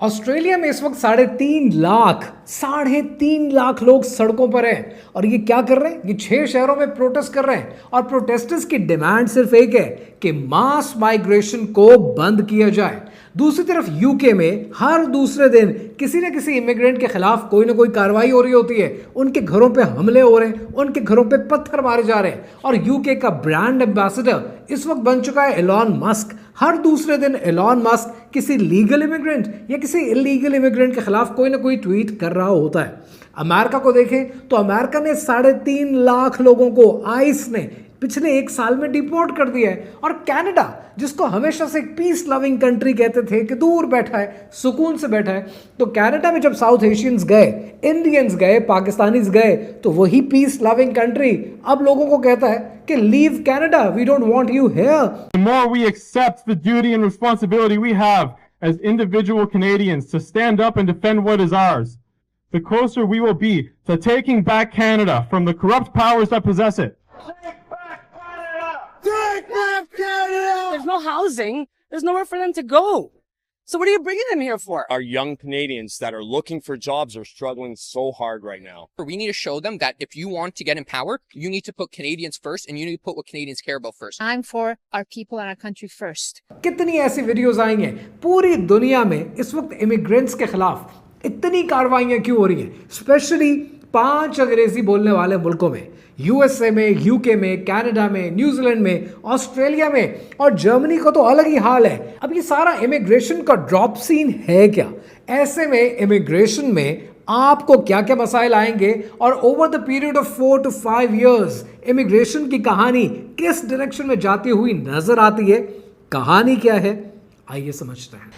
Australia में इस वक्त 3.5 लाख लोग सड़कों पर हैं और ये क्या कर रहे हैं? ये 6 शहरों में प्रोटेस्ट कर रहे हैं और प्रोटेस्टर्स की डिमांड सिर्फ एक है कि मास माइग्रेशन को बंद किया जाए। दूसरी तरफ यूके में हर दूसरे दिन किसी न किसी इमिग्रेंट के खिलाफ कोई ना कोई कार्रवाई हो रही होती है। उनके घरों पे हमले हो रहे हैं, उनके घरों पे पत्थर मारे जा रहे हैं और यूके का ब्रांड एम्बेसडर इस वक्त बन चुका है एलॉन मस्क। हर दूसरे दिन एलॉन मस्क किसी लीगल इमिग्रेंट या किसी इलीगल इमिग्रेंट के खिलाफ कोई ना कोई ट्वीट कर रहा होता है। अमेरिका को देखें तो अमेरिका ने 3.5 लाख लोगों को आइस ने पिछले 1 साल में डिपोर्ट कर दिया है। और कनाडा, जिसको हमेशा से एक पीस लविंग कंट्री कहते थे कि दूर बैठा है, सुकून से बैठा है, तो कनाडा में जब साउथ एशियंस गए, इंडियंस गए, पाकिस्तानीज गए, तो वही पीस लविंग कंट्री अब लोगों को कहता है कि leave Canada, we don't want you here. The more we accept the duty and responsibility we have as individual Canadians to stand up and defend what is ours, the closer we will be to taking back Canada from the corrupt powers that possess it. There's no housing. There's nowhere for them to go. So what are you bringing them here for? Our young Canadians that are looking for jobs are struggling so hard right now. We need to show them that if you want to get in power, you need to put Canadians first and you need to put what Canadians care about first. I'm for our people and our country first. कितनी ऐसी videos I हैं पूरी दुनिया में इस वक्त immigrants के खिलाफ इतनी कार्रवाइयां क्यों हो रही हैं, स्पेशली 5 अंग्रेजी बोलने वाले मुल्कों में, यूएसए में, यूके में, कनाडा में, न्यूजीलैंड में, ऑस्ट्रेलिया में और जर्मनी का तो अलग ही हाल है। अब ये सारा इमिग्रेशन का ड्रॉप सीन है क्या? ऐसे में इमिग्रेशन में आपको क्या क्या मसाइल आएंगे और over the period of 4 to 5 years immigration की कहानी किस डायरेक्शन में जाती हुई नजर आती है? कहानी क्या है, आइए समझते हैं।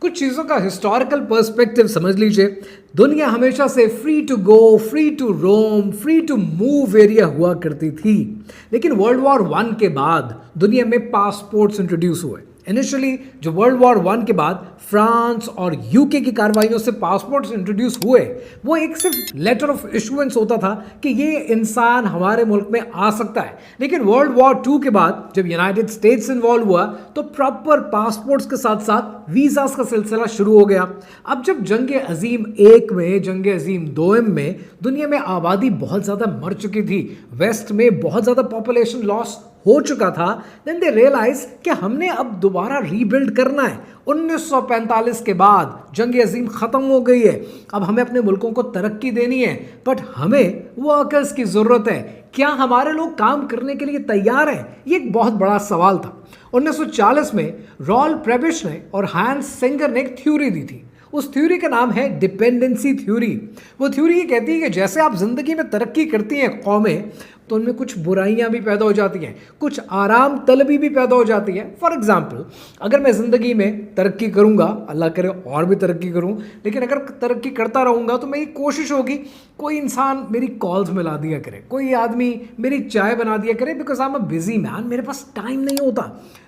कुछ चीज़ों का हिस्टोरिकल पर्सपेक्टिव समझ लीजिए। दुनिया हमेशा से free to go, free to roam, free to move area हुआ करती थी, लेकिन वर्ल्ड वॉर 1 के बाद दुनिया में पासपोर्ट्स इंट्रोड्यूस हुए। इनिशियली जो वर्ल्ड वॉर 1 के बाद फ्रांस और यूके की कार्रवाइयों से पासपोर्ट्स इंट्रोड्यूस हुए, वो एक सिर्फ लेटर ऑफ इशुएंस होता था कि ये इंसान हमारे मुल्क में आ सकता है। लेकिन वर्ल्ड वॉर 2 के बाद जब यूनाइटेड स्टेट्स इन्वॉल्व हुआ तो प्रॉपर पासपोर्ट्स के साथ साथ वीज़ास का सिलसिला शुरू हो गया। अब जब जंग अजीम 1 में, जंग अजीम 2 में दुनिया में आबादी बहुत ज़्यादा मर चुकी थी, वेस्ट में बहुत ज़्यादा पॉपुलेशन लॉस हो चुका था, देन दे रियलाइज कि हमने अब दोबारा रीबिल्ड करना है। 1945 के बाद जंग अजीम ख़त्म हो गई है, अब हमें अपने मुल्कों को तरक्की देनी है, बट हमें वर्कर्स की ज़रूरत है। क्या हमारे लोग काम करने के लिए तैयार हैं? ये एक बहुत बड़ा सवाल था। 1940 में रॉल्फ प्रेबिश ने और हैंस सेंगर ने एक थ्योरी दी थी। उस थ्योरी का नाम है डिपेंडेंसी थ्योरी। वो थ्योरी ये कहती है कि जैसे आप ज़िंदगी में तरक्की करती हैं कौमें, तो उनमें कुछ बुराइयां भी पैदा हो जाती हैं, कुछ आराम तलबी भी पैदा हो जाती है। फॉर एग्जाम्पल, अगर मैं ज़िंदगी में तरक्की करूंगा, अल्लाह करे और भी तरक्की करूं, लेकिन अगर तरक्की करता रहूंगा तो मेरी कोशिश होगी कोई इंसान मेरी कॉल्स मिला दिया करे, कोई आदमी मेरी चाय बना दिया करे, because I am a busy man, मेरे पास टाइम नहीं होता।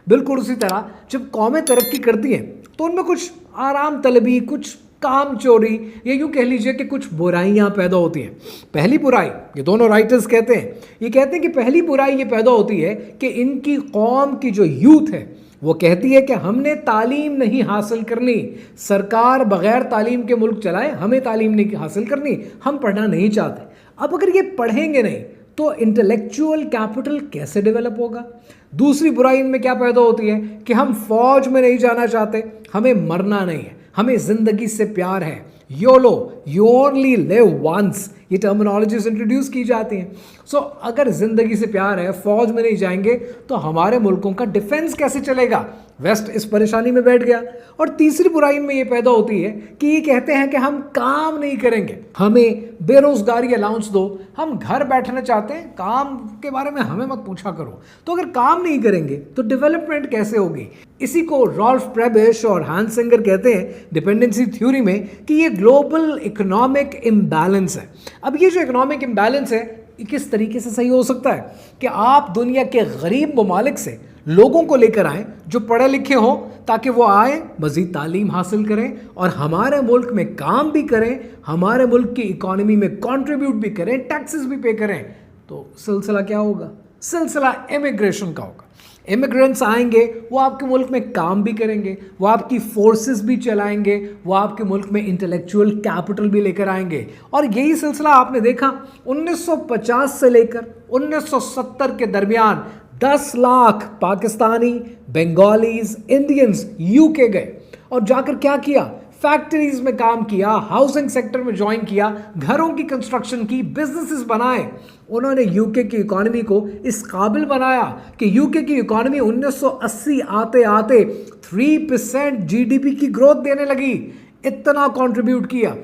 बिल्कुल उसी तरह जब कौमें तरक्की करती हैं तो उनमें कुछ आराम तलबी, कुछ काम चोरी, या यूँ कह लीजिए कि कुछ बुराइयाँ पैदा होती हैं। पहली बुराई, ये दोनों राइटर्स कहते हैं, ये कहते हैं कि पहली बुराई ये पैदा होती है कि इनकी कौम की जो यूथ है वो कहती है कि हमने तालीम नहीं हासिल करनी, सरकार बगैर तालीम के मुल्क चलाए, हमें तालीम नहीं हासिल करनी, हम पढ़ना नहीं चाहते। अब अगर ये पढ़ेंगे नहीं तो इंटेलेक्चुअल कैपिटल कैसे डेवलप होगा? दूसरी बुराई इनमें क्या पैदा होती है कि हम फौज में नहीं जाना चाहते, हमें मरना नहीं है, हमें जिंदगी से प्यार है। YOLO, you only live once, ये टर्मिनोलॉजीज इंट्रोड्यूस की जाती हैं। सो अगर जिंदगी से प्यार है, फौज में नहीं जाएंगे तो हमारे मुल्कों का डिफेंस कैसे चलेगा? वेस्ट इस परेशानी में बैठ गया। और तीसरी बुराई में ये पैदा होती है कि ये कहते हैं कि हम काम नहीं करेंगे, हमें बेरोजगारी अलाउंस दो, हम घर बैठना चाहते हैं, काम के बारे में हमें मत पूछा करो। तो अगर काम नहीं करेंगे तो डेवलपमेंट कैसे होगी? इसी को रॉल्फ प्रेबिश और हैंस सेंगर कहते हैं डिपेंडेंसी थ्योरी में कि ये ग्लोबल इकोनॉमिक इम्बैलेंस है। अब ये जो इकोनॉमिक इम्बैलेंस है ये किस तरीके से सही हो सकता है कि आप दुनिया के गरीब ममालिक से लोगों को लेकर आएँ जो पढ़े लिखे हों, ताकि वो आए, मज़ीद तालीम हासिल करें और हमारे मुल्क में काम भी करें, हमारे मुल्क की इकॉनमी में कंट्रीब्यूट भी करें, टैक्सेस भी पे करें। तो सिलसिला क्या होगा? सिलसिला इमिग्रेशन का होगा। इमिग्रेंट्स आएंगे, वो आपके मुल्क में काम भी करेंगे, वो आपकी फोर्सेस भी चलाएंगे, वो आपके मुल्क में इंटेलेक्चुअल कैपिटल भी लेकर आएंगे। और यही सिलसिला आपने देखा 1950 से लेकर 1970 के दरमियान 10 lakh Pakistani, Bengalis, Indians UK गए और जाकर क्या किया, फैक्ट्रीज में काम किया, हाउसिंग सेक्टर में ज्वाइन किया, घरों की कंस्ट्रक्शन की, बिजनेसेस बनाए। उन्होंने यूके की इकोनॉमी को इस काबिल बनाया कि यूके की इकोनॉमी 1980 आते आते 3% जीडीपी की ग्रोथ देने लगी। इतना कंट्रीब्यूट किया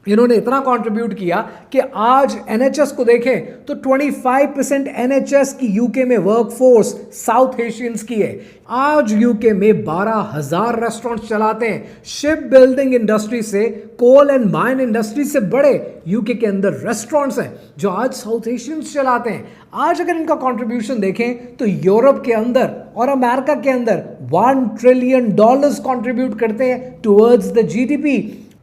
इन्होंने, इतना कंट्रीब्यूट किया कि आज एनएचएस को देखें तो 25% एनएचएस की यूके में वर्कफोर्स साउथ एशियंस की है। आज यूके में 12,000 रेस्टोरेंट्स चलाते हैं। शिप बिल्डिंग इंडस्ट्री से, कोल एंड माइन इंडस्ट्री से बड़े यूके के अंदर रेस्टोरेंट्स हैं जो आज साउथ एशियंस चलाते हैं। आज अगर इनका कंट्रीब्यूशन देखें तो यूरोप के अंदर और अमेरिका के अंदर $1 ट्रिलियन कंट्रीब्यूट करते हैं टुवर्ड्स द जीडीपी।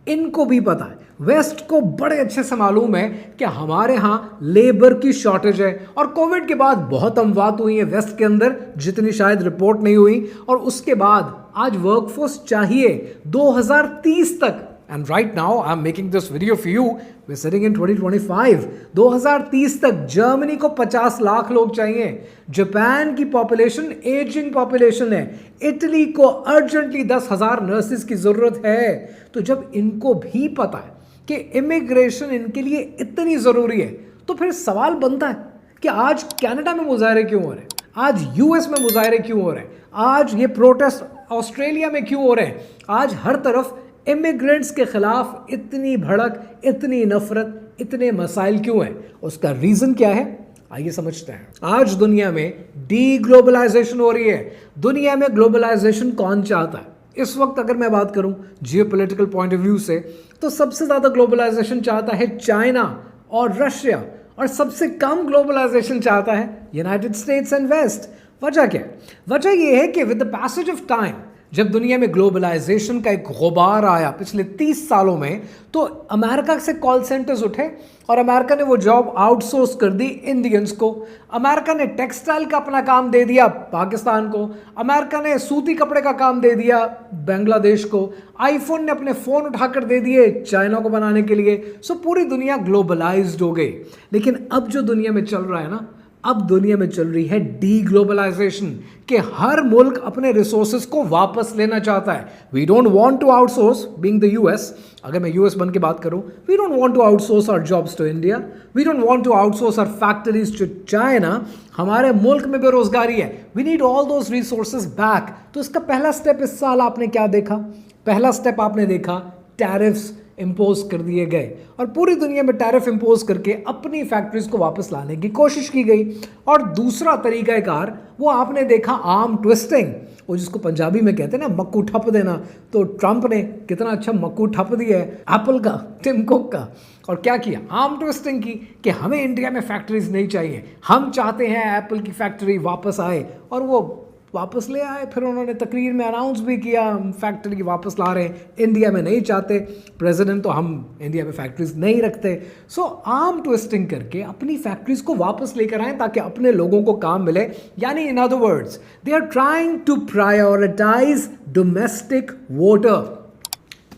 इनको भी पता है, वेस्ट को बड़े अच्छे से मालूम है कि हमारे यहाँ लेबर की शॉर्टेज है और कोविड के बाद बहुत अमवात हुई है वेस्ट के अंदर, जितनी शायद रिपोर्ट नहीं हुई। और उसके बाद आज वर्कफोर्स चाहिए 2030 तक। And right now I am making this video for you, we are sitting in 2025। 2030 तक जर्मनी को 50 लाख लोग चाहिए। जापान की पॉपुलेशन एजिंग पॉपुलेशन है। इटली को अर्जेंटली 10,000 नर्सेज की जरूरत है। तो जब इनको भी पता है कि इमिग्रेशन इनके लिए इतनी ज़रूरी है, तो फिर सवाल बनता है कि आज कनाडा में मुजाहरे क्यों हो रहे हैं, आज यूएस में मुजाहरे क्यों हो रहे हैं, आज ये प्रोटेस्ट ऑस्ट्रेलिया में क्यों हो रहे हैं, आज हर तरफ इमिग्रेंट्स के खिलाफ इतनी भड़क, इतनी नफरत, इतने मसाइल क्यों हैं? उसका रीज़न क्या है, आइए समझते हैं। आज दुनिया में डी ग्लोबलाइजेशन हो रही है। दुनिया में ग्लोबलाइजेशन कौन चाहता है? इस वक्त अगर मैं बात करूं जियोपॉलिटिकल पॉइंट ऑफ व्यू से, तो सबसे ज़्यादा ग्लोबलाइजेशन चाहता है चाइना और रशिया, और सबसे कम ग्लोबलाइजेशन चाहता है यूनाइटेड स्टेट्स एंड वेस्ट। वजह क्या है? वजह यह है कि with the passage of time, जब दुनिया में ग्लोबलाइजेशन का एक गुबार आया पिछले 30 सालों में, तो अमेरिका से कॉल सेंटर्स उठे और अमेरिका ने वो जॉब आउटसोर्स कर दी इंडियंस को। अमेरिका ने टेक्सटाइल का अपना काम दे दिया पाकिस्तान को। अमेरिका ने सूती कपड़े का काम दे दिया बांग्लादेश को। आईफोन ने अपने फ़ोन उठाकर दे दिए चाइना को बनाने के लिए। सो पूरी दुनिया ग्लोबलाइज्ड हो गई। लेकिन अब जो दुनिया में चल रहा है ना, अब दुनिया में चल रही है डी ग्लोबलाइजेशन, कि हर मुल्क अपने रिसोर्सेज को वापस लेना चाहता है। We don't want to outsource, being the US, अगर मैं यूएस बन के बात करूं, we don't want to outsource our jobs to India, we don't want to outsource our factories to China. हमारे मुल्क में बेरोजगारी है, we need all those resources back. तो इसका पहला स्टेप इस साल आपने क्या देखा? पहला स्टेप आपने देखा टैरिफ्स इम्पोज कर दिए गए और पूरी दुनिया में टैरिफ इम्पोज करके अपनी फैक्ट्रीज को वापस लाने की कोशिश की गई। और दूसरा तरीक़ाकार वो आपने देखा आर्म ट्विस्टिंग, वो जिसको पंजाबी में कहते हैं ना मक्कू ठप देना। तो ट्रंप ने कितना अच्छा मक्कू ठप दिया है एप्पल का, टिम कुक का। और क्या किया? आर्म ट्विस्टिंग की कि हमें इंडिया में फैक्ट्रीज नहीं चाहिए, हम चाहते हैं एप्पल की फैक्ट्री वापस आए, और वो वापस ले आए। फिर उन्होंने तकरीर में अनाउंस भी किया हम फैक्ट्री वापस ला रहे हैं, इंडिया में नहीं चाहते प्रेसिडेंट, तो हम इंडिया में फैक्ट्रीज नहीं रखते। सो आर्म ट्विस्टिंग करके अपनी फैक्ट्रीज को वापस लेकर आए ताकि अपने लोगों को काम मिले। यानी in other words they are trying to prioritise domestic voter.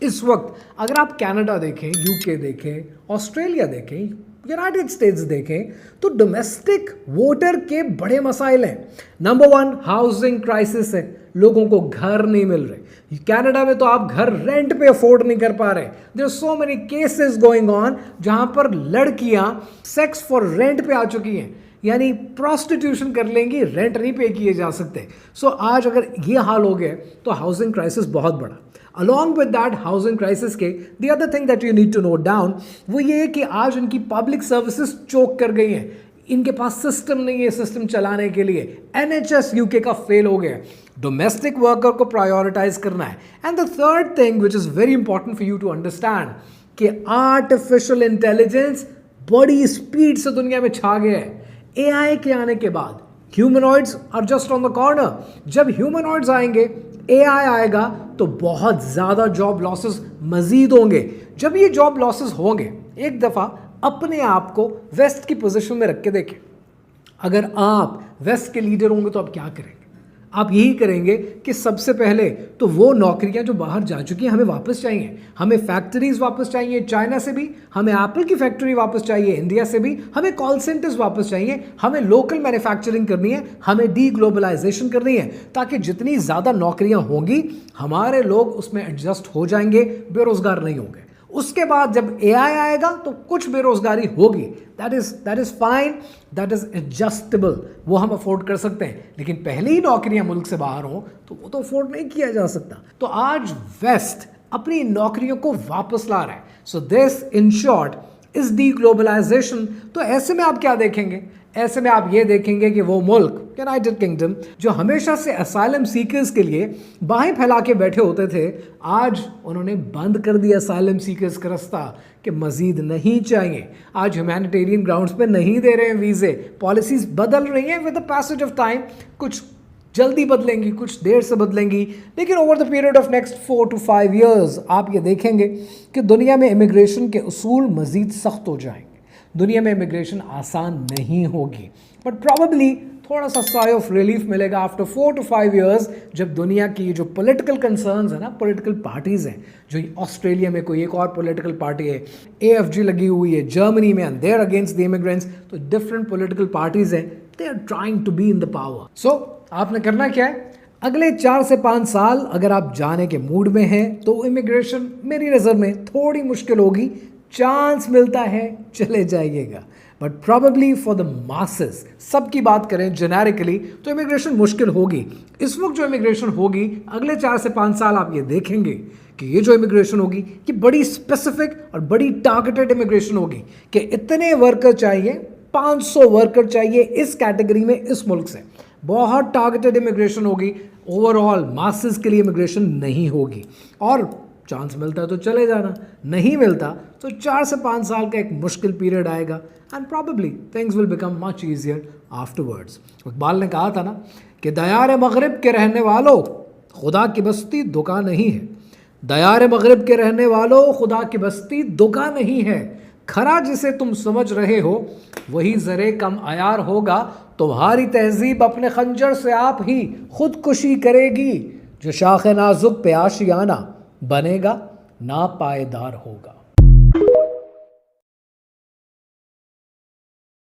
इस वक्त अगर आप कनाडा देखें, यूके देखें, ऑस्ट्रेलिया देखें, यूनाइटेड स्टेट्स देखें, तो डोमेस्टिक वोटर के बड़े मसाइल हैं। नंबर 1 हाउसिंग क्राइसिस है, लोगों को घर नहीं मिल रहे। कनाडा में तो आप घर रेंट पे अफोर्ड नहीं कर पा रहे। There are so many cases going on जहां पर लड़कियां सेक्स फॉर रेंट पे आ चुकी हैं, यानी प्रोस्टिट्यूशन कर लेंगी, रेंट नहीं पे किए जा सकते। सो आज अगर ये हाल हो गया तो हाउसिंग क्राइसिस बहुत बड़ा। Along with that housing crisis के the other thing that you need to note down, वो ये है कि आज इनकी पब्लिक सर्विसेज चोक कर गई हैं। इनके पास सिस्टम नहीं है सिस्टम चलाने के लिए। एनएचएस यूके का फेल हो गया। डोमेस्टिक वर्कर को प्रायोरिटाइज करना है। And the third thing which is very important for you to understand कि आर्टिफिशियल इंटेलिजेंस बड़ी स्पीड से दुनिया में छा गया है। एआई के आने के बाद humanoids are just on the corner. जब ह्यूमनॉइड्स आएंगे, एआई आएगा, तो बहुत ज़्यादा जॉब लॉसेस मजीद होंगे। जब ये जॉब लॉसेस होंगे, एक दफ़ा अपने आप को वेस्ट की पोजीशन में रख के देखें। अगर आप वेस्ट के लीडर होंगे तो आप क्या करेंगे? आप यही करेंगे कि सबसे पहले तो वो नौकरियां जो बाहर जा चुकी हैं हमें वापस चाहिए, हमें फैक्ट्रीज वापस चाहिए चाइना से भी, हमें एप्पल की फैक्ट्री वापस चाहिए इंडिया से भी, हमें कॉल सेंटर्स वापस चाहिए, हमें लोकल मैन्युफैक्चरिंग करनी है, हमें डी ग्लोबलाइजेशन करनी है, ताकि जितनी ज़्यादा नौकरियां होंगी हमारे लोग उसमें एडजस्ट हो जाएंगे, बेरोजगार नहीं होंगे। उसके बाद जब एआई आएगा तो कुछ बेरोजगारी होगी, that is fine, that is adjustable, वो हम अफोर्ड कर सकते हैं। लेकिन पहले ही नौकरियां मुल्क से बाहर हों तो वो तो अफोर्ड नहीं किया जा सकता। तो आज वेस्ट अपनी नौकरियों को वापस ला रहा है। So this in short is deglobalisation. तो ऐसे में आप क्या देखेंगे? ऐसे में आप ये देखेंगे कि वो मुल्क यूनाइटेड किंगडम जो हमेशा से असाइलम सीकर्स के लिए बाहें फैला के बैठे होते थे, आज उन्होंने बंद कर दिया असाइलम सीकर्स का रास्ता कि मजीद नहीं चाहिए। आज ह्यूमैनिटेरियन ग्राउंड्स पे नहीं दे रहे हैं वीज़े, पॉलिसीज़ बदल रही हैं with the passage of time. कुछ जल्दी बदलेंगी, कुछ देर से बदलेंगी, लेकिन over the period of next 4 to 5 years आप ये देखेंगे कि दुनिया में इमिग्रेशन के उसूल मज़ीद सख्त हो जाएंगे। दुनिया में इमिग्रेशन आसान नहीं होगी, बट प्रॉबली थोड़ा सा साई ऑफ रिलीफ मिलेगा आफ्टर 4 to 5 years, जब दुनिया की जो पॉलिटिकल कंसर्न्स है ना, पॉलिटिकल पार्टीज़ हैं, जो ऑस्ट्रेलिया में कोई एक और पॉलिटिकल पार्टी है, AFG लगी हुई है जर्मनी में, and they are against the immigrants, तो डिफरेंट पॉलिटिकल पार्टीज़ हैं, they are trying to be in the power. So आपने करना क्या है? अगले 4 से 5 साल अगर आप जाने के मूड में हैं तो इमिग्रेशन मेरी नज़र में थोड़ी मुश्किल होगी, चांस मिलता है चले जाइएगा, but probably for the masses, सबकी बात करें जेनेरिकली तो इमिग्रेशन मुश्किल होगी। इस वक्त जो इमिग्रेशन होगी अगले 4 से 5 साल आप ये देखेंगे कि ये जो इमिग्रेशन होगी ये बड़ी स्पेसिफिक और बड़ी टारगेटेड इमिग्रेशन होगी कि इतने वर्कर चाहिए, 500 वर्कर चाहिए इस कैटेगरी में इस मुल्क से। बहुत टारगेटेड इमिग्रेशन होगी, ओवरऑल मासेस के लिए इमिग्रेशन नहीं होगी। और चांस मिलता है तो चले जाना, नहीं मिलता तो 4 से 5 साल का एक मुश्किल पीरियड आएगा, and probably things will become much easier afterwards. Iqbal ने कहा था ना कि दयार मगरिब के रहने वालों खुदा की बस्ती दुका नहीं है, दयार मगरिब के रहने वालों खुदा की बस्ती दुका नहीं है, खरा जिसे तुम समझ रहे हो वही ज़रे कम अयार होगा, तुम्हारी तहजीब अपने खंजर से आप ही खुदकुशी करेगी, जो शाख नाजुक पे आशियाना बनेगा ना पायदार होगा।